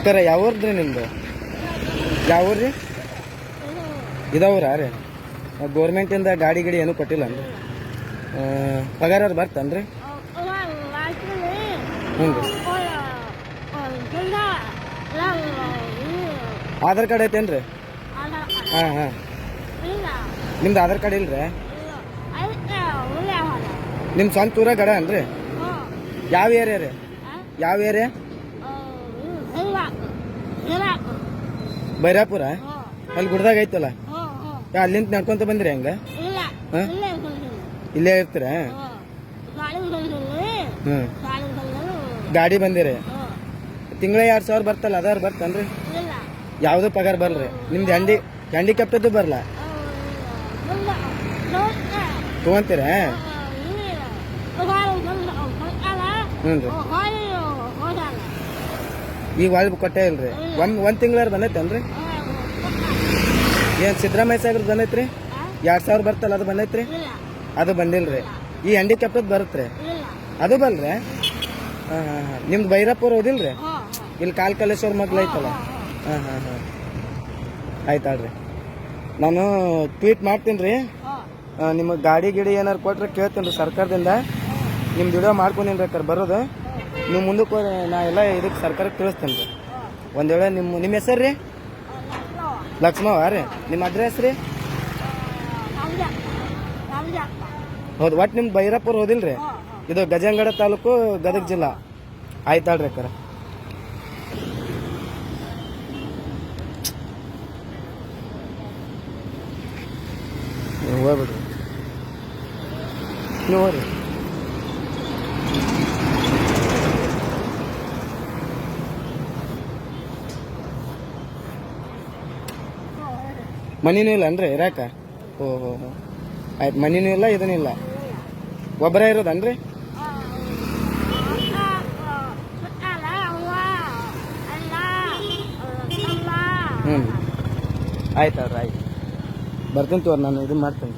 ಅಕ್ಕಾರ ಯಾವ ಊರ್ದ್ರಿ ನಿಮ್ದು? ಯಾವ ಊರ್ರಿ? ಇದಾವ್ರ ರೀ? ಗೋರ್ಮೆಂಟಿಂದ ಗಾಡಿ ಏನು ಕೊಟ್ಟಿಲ್ಲ ಅಂದ್ರೆ ಪಗಾರ ಅದು ಬರ್ತನ್ರಿ? ಹ್ಞೂ ರೀ. ಆಧಾರ್ ಕಾರ್ಡ್ ಐತೇನ್ರಿ? ಹಾಂ ಹಾಂ. ನಿಮ್ದು ಆಧಾರ್ ಕಾರ್ಡ್ ಇಲ್ರಿ? ನಿಮ್ಮ ಸ್ವಂತ ಊರ ಗಡ ಅನ್ರಿ? ಯಾವ ಏರಿಯಾ ರೀ? ಯಾವ ಏರಿಯಾ? ಬೈರಾಪುರ? ಅಲ್ಲಿ ಗುಡ್ದಾಗ ಐತಲ್ಲ, ಅಲ್ಲಿಂದ ನಡ್ಕೊಂತ ಬಂದ್ರಿ ಹಂಗ? ಇಲ್ಲೇ ಇರ್ತೀರ? ಹ್ಞೂ. ಗಾಡಿ ಬಂದಿರಿ? ತಿಂಗಳ 2,000 ಬರ್ತಲ್ಲ, ಅದಾರು ಬರ್ತನ್ರಿ? ಯಾವುದು ಪಗಾರ ಬರಲ್ರಿ? ನಿಮ್ದು ಹ್ಯಾಂಡಿಕ್ಯಾಪ್ಟದ್ದು ಬರಲ್ಲ? ತೊಗೊಂತೀರ? ಹ್ಞೂ ರೀ. ಈಗ ಒಳಗೆ ಕೊಟ್ಟೇ ಇಲ್ರಿ? ಒಂದು ತಿಂಗಳಾರು ಬಂದೈತೇನ್ರಿ? ಏನು ಸಿದ್ದರಾಮಯ್ಯ ಸಾಹೇಬ್ರದ್ದು ಬಂದೈತ್ರಿ? 2,000 ಬರ್ತಲ್ಲ, ಅದು ಬಂದೈತ್ರಿ? ಅದು ಬಂದಿಲ್ರಿ. ಈ ಹ್ಯಾಂಡಿಕ್ಯಾಪ್ಟದ್ದು ಬರುತ್ತೆ? ಅದು ಬಲ್ರಿ? ಹಾಂ ಹಾಂ ಹಾಂ. ನಿಮ್ದು ಬೈರಾಪುರ ಓದಿಲ್ರಿ? ಇಲ್ಲಿ ಕಾಲ್ಕಲೇಶ್ವರ ಮಗ್ಲು ಐತಲ್ಲ? ಹಾಂ ಹಾಂ ಹಾಂ. ಆಯ್ತಾಳ್ರಿ, ನಾನು ಟ್ವೀಟ್ ಮಾಡ್ತೀನಿ ರೀ. ನಿಮಗೆ ಗಾಡಿ ಏನಾರು ಕೊಟ್ರೆ ಕೇಳ್ತೀನಿ ರೀ ಸರ್ಕಾರದಿಂದ. ನಿಮ್ಮ ವಿಡಿಯೋ ಮಾಡ್ಕೊಂಡೀನಿ ರೀ ಬರೋದು. ನೀವು ಮುಂದಕ್ಕೆ ನಾ ಎಲ್ಲ ಇದಕ್ಕೆ ಸರ್ಕಾರಕ್ಕೆ ತಿಳಿಸ್ತೇನೆ ರೀ. ಒಂದು ವೇಳೆ ನಿಮ್ಮ ಹೆಸರು ರೀ? ಲಕ್ಷ್ಮವ್ವ ರೀ? ನಿಮ್ಮ ಅಡ್ರೆಸ್ ರೀ? ಹೌದು. ಒಟ್ಟು ನಿಮ್ದು ಬೈರಾಪುರ ಓದಿಲ್ರಿ? ಇದು ಗಜಂಗಡ ತಾಲೂಕು, ಗದಗ ಜಿಲ್ಲಾ. ಆಯ್ತಾಳ್ರಿ ಅಕ್ಕಾರ. ಹೋಗ್ಬಿಡ್ರಿ ನೀವು, ಹೋಗ್ರಿ. ಮನಿನೂ ಇಲ್ಲ ಅನ್ರಿ ಇರಾಕ? ಓಹೋ ಹೋ. ಆಯ್ತು, ಮನಿನೂ ಇಲ್ಲ, ಇದನ್ನೂ ಇಲ್ಲ, ಒಬ್ಬರೇ ಇರೋದನ್ರಿ? ಹ್ಞೂ. ಆಯ್ತಲ್ರಿ, ಆಯ್ತು. ಬರ್ತೀನಿ ತೋರಿ, ನಾನು ಇದನ್ನ ಮಾಡ್ತೀನಿ.